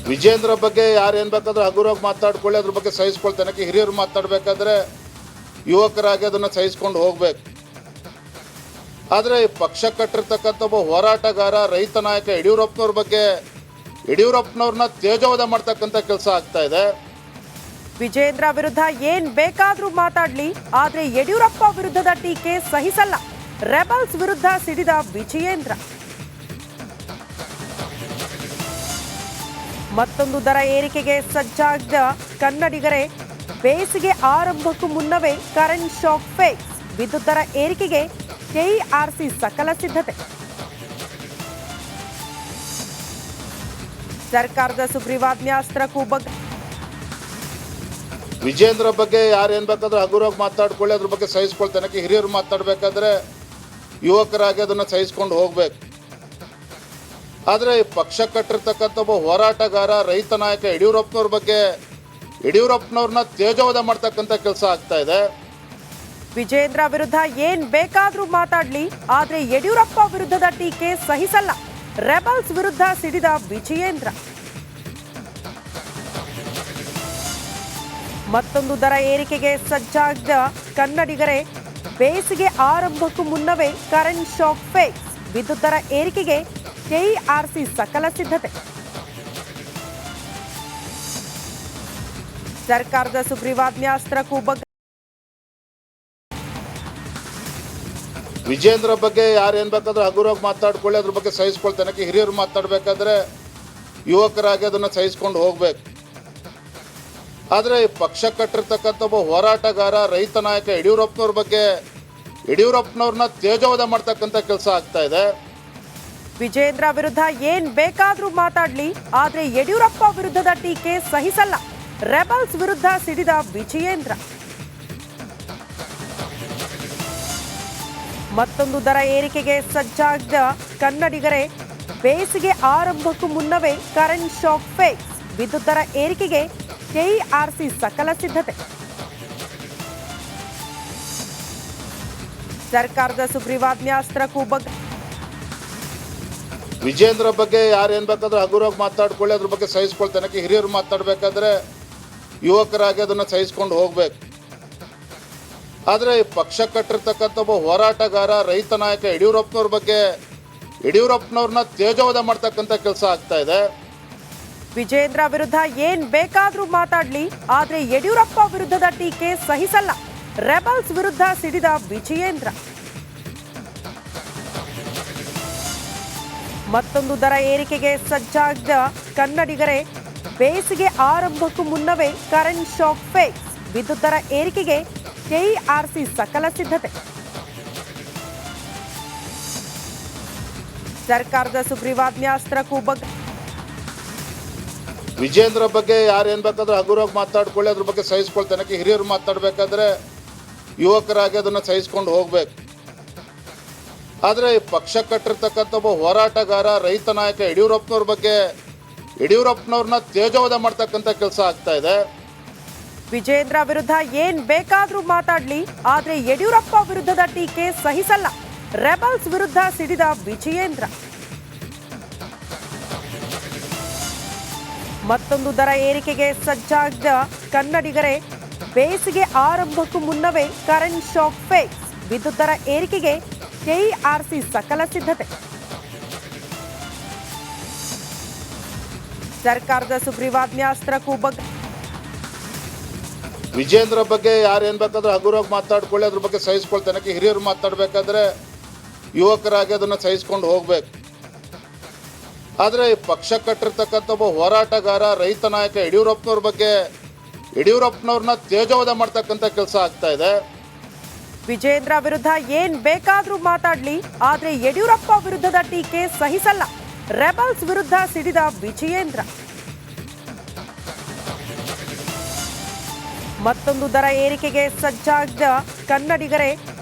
ವಿಜೇಂದ್ರ ಬಗ್ಗೆ ಯಾರು ಏನು ಬೇಕಾದ್ರೂ ಹಗುರವಾಗಿ ಮಾತಾಡ್ಕೊಳ್ಳಿ, ಅದ್ರ ಬಗ್ಗೆ ಸಹಿಸ್ಕೊಳ್ತಾನೆ. ಹಿರಿಯರು ಮಾತಾಡಬೇಕಾದ್ರೆ ಯುವಕರಾಗಿ ಅದನ್ನು ಸಹಿಸ್ಕೊಂಡು ಹೋಗಬೇಕು. ಆದರೆ ಪಕ್ಷ ಕಟ್ಟಿರ್ತಕ್ಕಂಥ ಒಬ್ಬ ಹೋರಾಟಗಾರ, ರೈತ ನಾಯಕ ಯಡಿಯೂರಪ್ಪನವ್ರ ಬಗ್ಗೆ ಯಡಿಯೂರಪ್ಪನವ್ರನ್ನ ತೇಜೋವಧೆ ಮಾಡ್ತಕ್ಕಂಥ ಕೆಲಸ ಆಗ್ತಾ ಇದೆ. ವಿಜೇಂದ್ರ ವಿರುದ್ಧ ಏನ್ ಬೇಕಾದ್ರೂ ಮಾತಾಡ್ಲಿ, ಆದ್ರೆ ಯಡಿಯೂರಪ್ಪ ವಿರುದ್ಧದ ಟೀಕೆ ಸಹಿಸಲ್ಲ. ರೆಬಲ್ಸ್ ವಿರುದ್ಧ ಸಿಡಿದ ವಿಜಯೇಂದ್ರ. ಮತ್ತೊಂದು ದರ ಏರಿಕೆಗೆ ಸಜ್ಜಾದ ಕನ್ನಡಿಗರೇ. ಬೇಸಿಗೆ ಆರಂಭಕ್ಕೂ ಮುನ್ನವೇ ಕರೆಂಟ್ ಶಾಕ್ ಫೇಸ್. ವಿದ್ಯುತ್ ದರ ಏರಿಕೆಗೆ ಕೆಇಆರ್ಸಿ ಸಕಲ ಸಿದ್ಧತೆ. ಸರ್ಕಾರದ ಸುಗ್ರೀವಾಜ್ಞಾಸ್ತ್ರಕ್ಕೂ ವಿಜೇಂದ್ರ ಬಗ್ಗೆ ಯಾರು ಏನು ಬೇಕಾದ್ರೂ ಹಗುರವಾಗಿ ಮಾತಾಡ್ಕೊಳ್ಳಿ, ಅದ್ರ ಬಗ್ಗೆ ಸಹಿಸ್ಕೊಳ್ತಾನೆ. ಹಿರಿಯರು ಮಾತಾಡಬೇಕಾದ್ರೆ ಯುವಕರಾಗಿ ಅದನ್ನು ಸಹಿಸ್ಕೊಂಡು ಹೋಗಬೇಕು. ಆದರೆ ಪಕ್ಷ ಕಟ್ಟಿರ್ತಕ್ಕಂಥ ಒಬ್ಬ ಹೋರಾಟಗಾರ, ರೈತ ನಾಯಕ ಯಡಿಯೂರಪ್ಪನವ್ರ ಬಗ್ಗೆ ಯಡಿಯೂರಪ್ಪನವ್ರನ್ನ ತೇಜೋವಧೆ ಮಾಡ್ತಕ್ಕಂಥ ಕೆಲಸ ಆಗ್ತಾ ಇದೆ. ವಿಜೇಂದ್ರ ವಿರುದ್ಧ ಏನ್ ಬೇಕಾದ್ರೂ ಮಾತಾಡ್ಲಿ, ಆದ್ರೆ ಯಡಿಯೂರಪ್ಪ ವಿರುದ್ಧದ ಟೀಕೆ ಸಹಿಸಲ್ಲ. ರೆಬಲ್ಸ್ ವಿರುದ್ಧ ಸಿಡಿದ ವಿಜಯೇಂದ್ರ. ಮತ್ತೊಂದು ದರ ಏರಿಕೆಗೆ ಸಜ್ಜಾದ ಕನ್ನಡಿಗರೇ. ಬೇಸಿಗೆ ಆರಂಭಕ್ಕೂ ಮುನ್ನವೇ ಕರೆಂಟ್ ಶಾಕ್ ಫೇಸ್. ವಿದ್ಯುತ್ ದರ ಏರಿಕೆಗೆ ಕೆಇಆರ್ಸಿ ಸಕಲ ಸಿದ್ಧತೆ. ಸರ್ಕಾರದ ಸುಗ್ರೀವಾಜ್ಞಾಸ್ತ್ರಕ್ಕೂ ವಿಜೇಂದ್ರ ಬಗ್ಗೆ ಯಾರು ಏನು ಬೇಕಾದ್ರೂ ಹಗುರವಾಗಿ ಮಾತಾಡ್ಕೊಳ್ಳಿ, ಅದ್ರ ಬಗ್ಗೆ ಸಹಿಸ್ಕೊಳ್ತಾನೆ. ಹಿರಿಯರು ಮಾತಾಡಬೇಕಾದ್ರೆ ಯುವಕರಾಗಿ ಅದನ್ನು ಸಹಿಸ್ಕೊಂಡು ಹೋಗಬೇಕು. ಆದರೆ ಪಕ್ಷ ಕಟ್ಟಿರ್ತಕ್ಕಂಥ ಒಬ್ಬ ಹೋರಾಟಗಾರ, ರೈತ ನಾಯಕ ಯಡಿಯೂರಪ್ಪನವ್ರ ಬಗ್ಗೆ ಯಡಿಯೂರಪ್ಪನವ್ರನ್ನ ತೇಜೋವಧೆ ಮಾಡ್ತಕ್ಕಂಥ ಕೆಲಸ ಆಗ್ತಾ ಇದೆ. ವಿಜೇಂದ್ರ ವಿರುದ್ಧ ಏನ್ ಬೇಕಾದ್ರೂ ಮಾತಾಡ್ಲಿ, ಆದ್ರೆ ಯಡಿಯೂರಪ್ಪ ವಿರುದ್ಧದ ಟೀಕೆ ಸಹಿಸಲ್ಲ. ರೆಬಲ್ಸ್ ವಿರುದ್ಧ ಸಿಡಿದ ವಿಜಯೇಂದ್ರ. ಮತ್ತೊಂದು ದರ ಏರಿಕೆಗೆ ಸಜ್ಜಾದ ಕನ್ನಡಿಗರೇ. ಬೇಸಿಗೆ ಆರಂಭಕ್ಕೂ ಮುನ್ನವೇ ಕರೆಂಟ್ ಶಾಕ್ ಫೇಸ್. ವಿದ್ಯುತ್ ದರ ಏರಿಕೆಗೆ ಕೆಇಆರ್ಸಿ ಸಕಲ ಸಿದ್ಧತೆ. ಸರ್ಕಾರದ ಸುಗ್ರೀವಾಜ್ಞಾಸ್ತ್ರಕ್ಕೂ ವಿಜೇಂದ್ರ ಬಗ್ಗೆ ಯಾರು ಏನು ಬೇಕಾದ್ರೂ ಹಗುರವಾಗಿ ಮಾತಾಡ್ಕೊಳ್ಳಿ, ಅದ್ರ ಬಗ್ಗೆ ಸಹಿಸ್ಕೊಳ್ತಾನೆ. ಹಿರಿಯರು ಮಾತಾಡಬೇಕಾದ್ರೆ ಯುವಕರಾಗಿ ಅದನ್ನು ಸಹಿಸ್ಕೊಂಡು ಹೋಗಬೇಕು. ಆದರೆ ಪಕ್ಷ ಕಟ್ಟಿರ್ತಕ್ಕಂಥ ಒಬ್ಬ ಹೋರಾಟಗಾರ, ರೈತ ನಾಯಕ ಯಡಿಯೂರಪ್ಪನವ್ರ ಬಗ್ಗೆ ಯಡಿಯೂರಪ್ಪನವ್ರನ್ನ ತೇಜೋವಧೆ ಮಾಡ್ತಕ್ಕಂಥ ಕೆಲಸ ಆಗ್ತಾ ಇದೆ. ವಿಜೇಂದ್ರ ವಿರುದ್ಧ ಏನ್ ಬೇಕಾದ್ರೂ ಮಾತಾಡ್ಲಿ, ಆದ್ರೆ ಯಡಿಯೂರಪ್ಪ ವಿರುದ್ಧದ ಟೀಕೆ ಸಹಿಸಲ್ಲ. ರೆಬಲ್ಸ್ ವಿರುದ್ಧ ಸಿಡಿದ ವಿಜಯೇಂದ್ರ. ಮತ್ತೊಂದು ದರ ಏರಿಕೆಗೆ ಸಜ್ಜಾದ ಕನ್ನಡಿಗರೇ. ಬೇಸಿಗೆ ಆರಂಭಕ್ಕೂ ಮುನ್ನವೇ ಕರೆಂಟ್ ಶಾಕ್ ಫೇಸ್. ವಿದ್ಯುತ್ ದರ ಏರಿಕೆಗೆ ಕೆಇಆರ್ಸಿ ಸಕಲ ಸಿದ್ಧತೆ. ಸರ್ಕಾರದ ಸುಗ್ರೀವಾಜ್ಞಾಸ್ತ್ರಕ್ಕೂ ವಿಜೇಂದ್ರ ಬಗ್ಗೆ ಯಾರು ಏನು ಬೇಕಾದ್ರೂ ಹಗುರವಾಗಿ ಮಾತಾಡ್ಕೊಳ್ಳಿ, ಅದ್ರ ಬಗ್ಗೆ ಸಹಿಸ್ಕೊಳ್ತಾನೆ. ಹಿರಿಯರು ಮಾತಾಡಬೇಕಾದ್ರೆ ಯುವಕರಾಗಿ ಅದನ್ನು ಸಹಿಸ್ಕೊಂಡು ಹೋಗಬೇಕು. ಆದರೆ ಪಕ್ಷ ಕಟ್ಟಿರ್ತಕ್ಕಂಥ ಒಬ್ಬ ಹೋರಾಟಗಾರ, ರೈತ ನಾಯಕ ಯಡಿಯೂರಪ್ಪನವ್ರ ಬಗ್ಗೆ ಯಡಿಯೂರಪ್ಪನವ್ರನ್ನ ತೇಜೋವಧೆ ಮಾಡ್ತಕ್ಕಂಥ ಕೆಲಸ ಆಗ್ತಾ ಇದೆ. ವಿಜೇಂದ್ರ ವಿರುದ್ಧ ಏನ್ ಬೇಕಾದ್ರೂ ಮಾತಾಡ್ಲಿ, ಆದ್ರೆ ಯಡಿಯೂರಪ್ಪ ವಿರುದ್ಧದ ಟೀಕೆ ಸಹಿಸಲ್ಲ. ರೆಬಲ್ಸ್ ವಿರುದ್ಧ ಸಿಡಿದ ವಿಜಯೇಂದ್ರ. ಮತ್ತೊಂದು ದರ ಏರಿಕೆಗೆ ಸಜ್ಜಾದ ಕನ್ನಡಿಗರೇ. ಬೇಸಿಗೆ ಆರಂಭಕ್ಕೂ ಮುನ್ನವೇ ಕರೆಂಟ್ ಶಾಕ್ ಫೇಸ್. ವಿದ್ಯುತ್ ದರ ಏರಿಕೆಗೆ ಕೆಇಆರ್ಸಿ ಸಕಲ ಸಿದ್ಧತೆ. ಸರ್ಕಾರದ ಸುಗ್ರೀವಾಜ್ಞಾಸ್ತ್ರಕ್ಕೂ ವಿಜೇಂದ್ರ ಬಗ್ಗೆ ಯಾರು ಏನು ಬೇಕಾದ್ರೂ ಹಗುರವಾಗಿ ಮಾತಾಡ್ಕೊಳ್ಳಿ, ಅದ್ರ ಬಗ್ಗೆ ಸಹಿಸ್ಕೊಳ್ತಾನೆ. ಹಿರಿಯರು ಮಾತಾಡಬೇಕಾದ್ರೆ ಯುವಕರಾಗಿ ಅದನ್ನು ಸಹಿಸ್ಕೊಂಡು ಹೋಗಬೇಕು. ಆದರೆ ಪಕ್ಷ ಕಟ್ಟಿರ್ತಕ್ಕಂಥ ಒಬ್ಬ ಹೋರಾಟಗಾರ, ರೈತ ನಾಯಕ ಯಡಿಯೂರಪ್ಪನವ್ರ ಬಗ್ಗೆ ಯಡಿಯೂರಪ್ಪನವ್ರನ್ನ ತೇಜೋವಧೆ ಮಾಡ್ತಕ್ಕಂಥ ಕೆಲಸ ಆಗ್ತಾ ಇದೆ. ವಿಜೇಂದ್ರ ವಿರುದ್ಧ ಏನ್ ಬೇಕಾದ್ರೂ ಮಾತಾಡ್ಲಿ, ಆದ್ರೆ ಯಡಿಯೂರಪ್ಪ ವಿರುದ್ಧದ ಟೀಕೆ ಸಹಿಸಲ್ಲ. ರೆಬಲ್ಸ್ ವಿರುದ್ಧ ಸಿಡಿದ ವಿಜಯೇಂದ್ರ. ಮತ್ತೊಂದು ದರ ಏರಿಕೆಗೆ ಸಜ್ಜಾದ ಕನ್ನಡಿಗರೇ.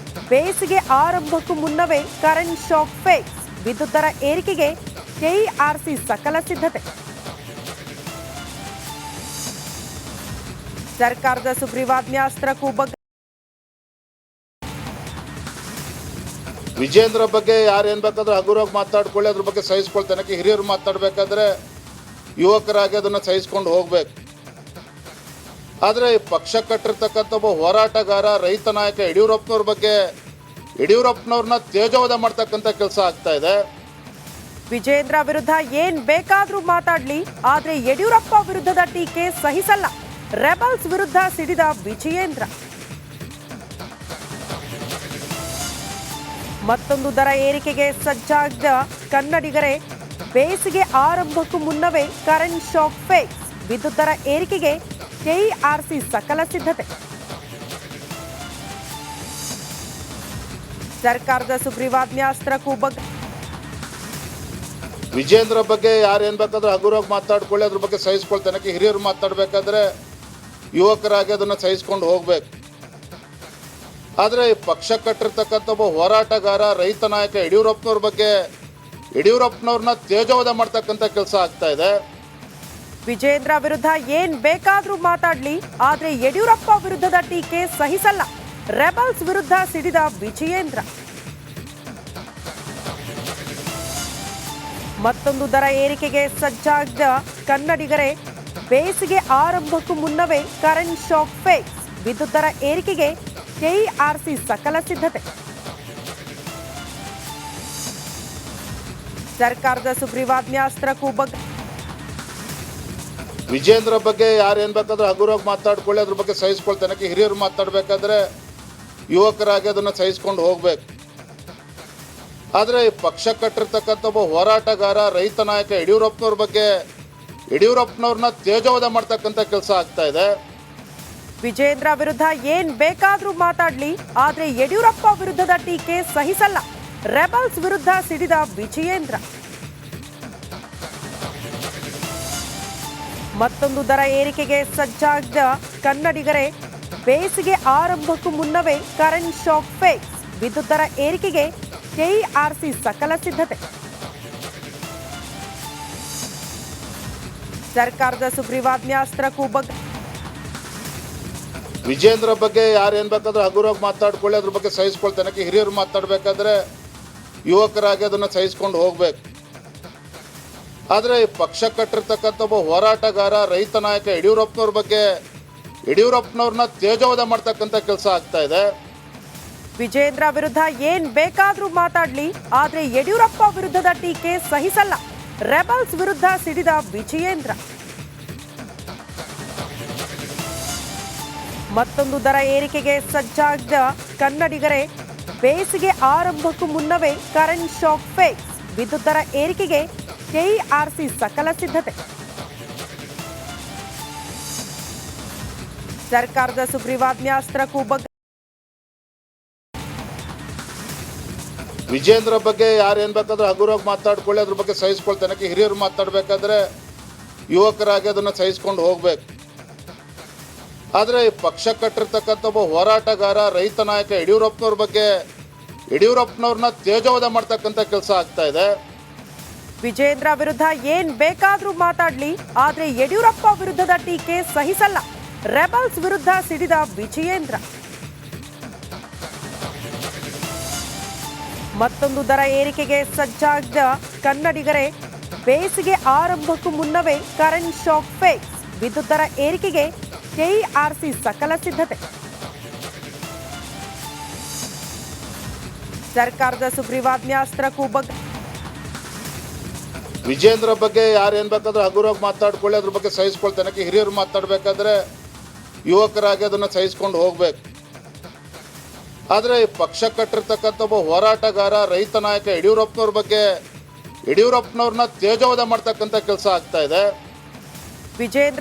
ಬೇಸಿಗೆ ಆರಂಭಕ್ಕೂ ಮುನ್ನವೇ ಕರೆಂಟ್ ಶಾಕ್ ಫೇಸ್. ವಿದ್ಯುತ್ ದರ ಏರಿಕೆಗೆ ಕೆಇಆರ್ಸಿ ಸಕಲ ಸಿದ್ಧತೆ. ಸರ್ಕಾರದ ಸುಗ್ರೀವಾಜ್ಞಾಸ್ತ್ರಕ್ಕೂ ವಿಜೇಂದ್ರ ಬಗ್ಗೆ ಯಾರು ಏನು ಬೇಕಾದ್ರೂ ಹಗುರವಾಗಿ ಮಾತಾಡ್ಕೊಳ್ಳಿ, ಅದ್ರ ಬಗ್ಗೆ ಸಹಿಸ್ಕೊಳ್ತಾನೆ. ಹಿರಿಯರು ಮಾತಾಡಬೇಕಾದ್ರೆ ಯುವಕರಾಗಿ ಅದನ್ನು ಸಹಿಸ್ಕೊಂಡು ಹೋಗ್ಬೇಕು. ಆದರೆ ಪಕ್ಷ ಕಟ್ಟಿರ್ತಕ್ಕಂಥ ಒಬ್ಬ ಹೋರಾಟಗಾರ ರೈತ ನಾಯಕ ಯಡಿಯೂರಪ್ಪನವ್ರ ಬಗ್ಗೆ ಯಡಿಯೂರಪ್ಪನವ್ರನ್ನ ತೇಜೋವಧ ಮಾಡ್ತಕ್ಕಂಥ ಕೆಲಸ ಆಗ್ತಾ ಇದೆ. ವಿಜೇಂದ್ರ ವಿರುದ್ಧ ಏನ್ ಬೇಕಾದ್ರೂ ಮಾತಾಡ್ಲಿ, ಆದ್ರೆ ಯಡಿಯೂರಪ್ಪ ವಿರುದ್ಧದ ಟೀಕೆ ಸಹಿಸಲ್ಲ. ರೆಬಲ್ಸ್ ವಿರುದ್ಧ ಸಿಡಿದ ವಿಜಯೇಂದ್ರ. ಮತ್ತೊಂದು ದರ ಏರಿಕೆಗೆ ಸಜ್ಜಾದ ಕನ್ನಡಿಗರೇ, ಬೇಸಿಗೆ ಆರಂಭಕ್ಕೂ ಮುನ್ನವೇ ಕರೆಂಟ್ ಶಾಕ್ ಫೇಸ್. ವಿದ್ಯುತ್ ದರ ಏರಿಕೆಗೆ ಕೆಇಆರ್ಸಿ ಸಕಲ ಸಿದ್ಧತೆ. ಸರ್ಕಾರದ ಸುಗ್ರೀವಾಜ್ಞಾಸ್ತ್ರಕ್ಕೂ ವಿಜೇಂದ್ರ ಬಗ್ಗೆ ಯಾರು ಏನು ಬೇಕಾದ್ರೂ ಹಗುರವಾಗಿ ಮಾತಾಡ್ಕೊಳ್ಳಿ, ಅದ್ರ ಬಗ್ಗೆ ಸಹಿಸ್ಕೊಳ್ತಾನೆ. ಹಿರಿಯರು ಮಾತಾಡಬೇಕಾದ್ರೆ ಯುವಕರಾಗಿ ಅದನ್ನು ಸಹಿಸ್ಕೊಂಡು ಹೋಗ್ಬೇಕು. ಆದರೆ ಪಕ್ಷ ಕಟ್ಟಿರ್ತಕ್ಕಂಥ ಒಬ್ಬ ಹೋರಾಟಗಾರ ರೈತ ನಾಯಕ ಯಡಿಯೂರಪ್ಪನವ್ರ ಬಗ್ಗೆ ಯಡಿಯೂರಪ್ಪನವ್ರನ್ನ ತೇಜೋವಧ ಮಾಡ್ತಕ್ಕಂಥ ಕೆಲಸ ಆಗ್ತಾ ಇದೆ. ವಿಜೇಂದ್ರ ವಿರುದ್ಧ ಏನ್ ಬೇಕಾದ್ರೂ ಮಾತಾಡ್ಲಿ, ಆದ್ರೆ ಯಡಿಯೂರಪ್ಪ ವಿರುದ್ಧದ ಟೀಕೆ ಸಹಿಸಲ್ಲ. ರೆಬಲ್ಸ್ ವಿರುದ್ಧ ಸಿಡಿದ ವಿಜಯೇಂದ್ರ. ಮತ್ತೊಂದು ದರ ಏರಿಕೆಗೆ ಸಜ್ಜಾದ ಕನ್ನಡಿಗರೇ, ಬೇಸಿಗೆ ಆರಂಭಕ್ಕೂ ಮುನ್ನವೇ ಕರೆಂಟ್ ಶಾಕ್ ಫೇಸ್. ವಿದ್ಯುತ್ ದರ ಏರಿಕೆಗೆ ಕೆಇಆರ್ಸಿ ಸಕಲ ಸಿದ್ಧತೆ. ಸರ್ಕಾರದ ಸುಗ್ರೀವಾಜ್ಞಾಸ್ತ್ರಕ್ಕೂ ವಿಜೇಂದ್ರ ಬಗ್ಗೆ ಯಾರು ಏನು ಬೇಕಾದ್ರೂ ಹಗುರವಾಗಿ ಮಾತಾಡ್ಕೊಳ್ಳಿ, ಅದ್ರ ಬಗ್ಗೆ ಸಹಿಸ್ಕೊಳ್ತಾನೆ. ಹಿರಿಯರು ಮಾತಾಡಬೇಕಾದ್ರೆ ಯುವಕರಾಗಿ ಅದನ್ನು ಸಹಿಸ್ಕೊಂಡು ಹೋಗ್ಬೇಕು. ಆದರೆ ಪಕ್ಷ ಕಟ್ಟಿರ್ತಕ್ಕಂಥ ಒಬ್ಬ ಹೋರಾಟಗಾರ ರೈತ ನಾಯಕ ಯಡಿಯೂರಪ್ಪನವ್ರ ಬಗ್ಗೆ ಯಡಿಯೂರಪ್ಪನವ್ರನ್ನ ತೇಜೋವಧ ಮಾಡ್ತಕ್ಕಂಥ ಕೆಲಸ ಆಗ್ತಾ ಇದೆ. ವಿಜೇಂದ್ರ ವಿರುದ್ಧ ಏನ್ ಬೇಕಾದ್ರೂ ಮಾತಾಡ್ಲಿ, ಆದ್ರೆ ಯಡಿಯೂರಪ್ಪ ವಿರುದ್ಧದ ಟೀಕೆ ಸಹಿಸಲ್ಲ. ರೆಬಲ್ಸ್ ವಿರುದ್ಧ ಸಿಡಿದ ವಿಜಯೇಂದ್ರ. ಮತ್ತೊಂದು ದರ ಏರಿಕೆಗೆ ಸಜ್ಜಾದ ಕನ್ನಡಿಗರೇ, ಬೇಸಿಗೆ ಆರಂಭಕ್ಕೂ ಮುನ್ನವೇ ಕರೆಂಟ್ ಶಾಕ್ ಫೇಸ್. ವಿದ್ಯುತ್ ದರ ಏರಿಕೆಗೆ ಕೆಇಆರ್ಸಿ ಸಕಲ ಸಿದ್ಧತೆ. ಸರ್ಕಾರದ ಸುಗ್ರೀವಾಜ್ಞಾಸ್ತ್ರಕ್ಕೂ ವಿಜೇಂದ್ರ ಬಗ್ಗೆ ಯಾರು ಏನು ಬೇಕಾದ್ರೂ ಹಗುರವಾಗಿ ಮಾತಾಡ್ಕೊಳ್ಳಿ, ಅದ್ರ ಬಗ್ಗೆ ಸಹಿಸ್ಕೊಳ್ತಾನೆ. ಹಿರಿಯರು ಮಾತಾಡಬೇಕಾದ್ರೆ ಯುವಕರಾಗಿ ಅದನ್ನು ಸಹಿಸ್ಕೊಂಡು ಹೋಗ್ಬೇಕು. ಆದರೆ ಪಕ್ಷ ಕಟ್ಟಿರ್ತಕ್ಕಂಥ ಒಬ್ಬ ಹೋರಾಟಗಾರ ರೈತ ನಾಯಕ ಯಡಿಯೂರಪ್ಪನವ್ರ ಬಗ್ಗೆ ಯಡಿಯೂರಪ್ಪನವ್ರನ್ನ ತೇಜೋವಧ ಮಾಡ್ತಕ್ಕಂಥ ಕೆಲಸ ಆಗ್ತಾ ಇದೆ. ವಿಜೇಂದ್ರ ವಿರುದ್ಧ ಏನ್ ಬೇಕಾದ್ರೂ ಮಾತಾಡ್ಲಿ, ಆದ್ರೆ ಯಡಿಯೂರಪ್ಪ ವಿರುದ್ಧದ ಟೀಕೆ ಸಹಿಸಲ್ಲ. ರೆಬಲ್ಸ್ ವಿರುದ್ಧ ಸಿಡಿದ ವಿಜಯೇಂದ್ರ. ಮತ್ತೊಂದು ದರ ಏರಿಕೆಗೆ ಸಜ್ಜಾದ ಕನ್ನಡಿಗರೇ, ಬೇಸಿಗೆ ಆರಂಭಕ್ಕೂ ಮುನ್ನವೇ ಕರೆಂಟ್ ಶಾಕ್ ಫೇಸ್. ವಿದ್ಯುತ್ ದರ ಏರಿಕೆಗೆ ಕೆಇಆರ್ಸಿ ಸಕಲ ಸಿದ್ಧತೆ. ಸರ್ಕಾರದ ಸುಗ್ರೀವಾಜ್ಞಾಸ್ತ್ರಕ್ಕೂ ವಿಜೇಂದ್ರ ಬಗ್ಗೆ ಯಾರು ಏನು ಬೇಕಾದ್ರೂ ಹಗುರವಾಗಿ ಮಾತಾಡ್ಕೊಳ್ಳಿ, ಅದ್ರ ಬಗ್ಗೆ ಸಹಿಸ್ಕೊಳ್ತಾನೆ. ಹಿರಿಯರು ಮಾತಾಡಬೇಕಾದ್ರೆ ಯುವಕರಾಗಿ ಅದನ್ನು ಸಹಿಸ್ಕೊಂಡು ಹೋಗ್ಬೇಕು. ಆದರೆ ಪಕ್ಷ ಕಟ್ಟಿರ್ತಕ್ಕಂಥ ಒಬ್ಬ ಹೋರಾಟಗಾರ ರೈತ ನಾಯಕ ಯಡಿಯೂರಪ್ಪನವ್ರ ಬಗ್ಗೆ ಯಡಿಯೂರಪ್ಪನವ್ರನ್ನ ತೇಜೋವಧ ಮಾಡ್ತಕ್ಕಂಥ ಕೆಲಸ ಆಗ್ತಾ ಇದೆ. ವಿಜೇಂದ್ರ ವಿರುದ್ಧ ಏನ್ ಬೇಕಾದ್ರೂ ಮಾತಾಡ್ಲಿ, ಆದ್ರೆ ಯಡಿಯೂರಪ್ಪ ವಿರುದ್ಧದ ಟೀಕೆ ಸಹಿಸಲ್ಲ. ರೆಬಲ್ಸ್ ವಿರುದ್ಧ ಸಿಡಿದ ವಿಜಯೇಂದ್ರ. ಮತ್ತೊಂದು ದರ ಏರಿಕೆಗೆ ಸಜ್ಜಾದ ಕನ್ನಡಿಗರೇ, ಬೇಸಿಗೆ ಆರಂಭಕ್ಕೂ ಮುನ್ನವೇ ಕರೆಂಟ್ ಶಾಕ್ ಫೇಸ್. ವಿದ್ಯುತ್ ದರ ಏರಿಕೆಗೆ ಕೆಇಆರ್ಸಿ ಸಕಲ ಸಿದ್ಧತೆ. ಸರ್ಕಾರದ ಸುಗ್ರೀವಾಜ್ಞಾಸ್ತ್ರಕ್ಕೂ ವಿಜೇಂದ್ರ ಬಗ್ಗೆ ಯಾರು ಏನು ಬೇಕಾದ್ರೂ ಹಗುರವಾಗಿ ಮಾತಾಡ್ಕೊಳ್ಳಿ, ಅದ್ರ ಬಗ್ಗೆ ಸಹಿಸ್ಕೊಳ್ತಾನೆ. ಹಿರಿಯರು ಮಾತಾಡಬೇಕಾದ್ರೆ ಯುವಕರಾಗಿ ಅದನ್ನು ಸಹಿಸ್ಕೊಂಡು ಹೋಗ್ಬೇಕು. ಆದರೆ ಪಕ್ಷ ಕಟ್ಟಿರ್ತಕ್ಕಂಥ ಒಬ್ಬ ಹೋರಾಟಗಾರ ರೈತ ನಾಯಕ ಯಡಿಯೂರಪ್ಪನವ್ರ ಬಗ್ಗೆ ಯಡಿಯೂರಪ್ಪನವ್ರನ್ನ ತೇಜೋವಧ ಮಾಡ್ತಕ್ಕಂಥ ಕೆಲಸ ಆಗ್ತಾ ಇದೆ. ವಿಜೇಂದ್ರ